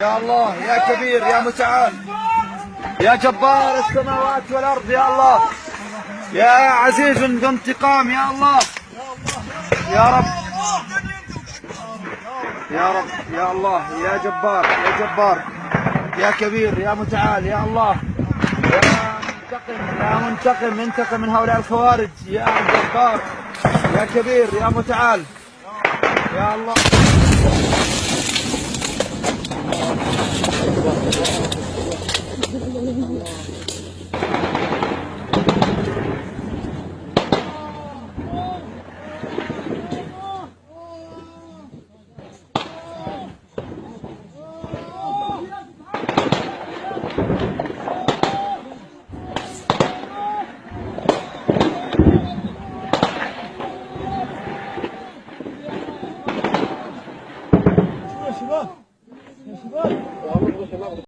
يا الله يا كبير يا متعال يا جبار السماوات والأرض يا الله يا عزيز ذو انتقام يا الله يا رب يا رب يا الله يا جبار يا جبار يا كبير يا متعال يا الله يا منتقم انتقم من هؤلاء الخوارج يا جبار يا كبير يا متعال يا الله. يا شباب يا شباب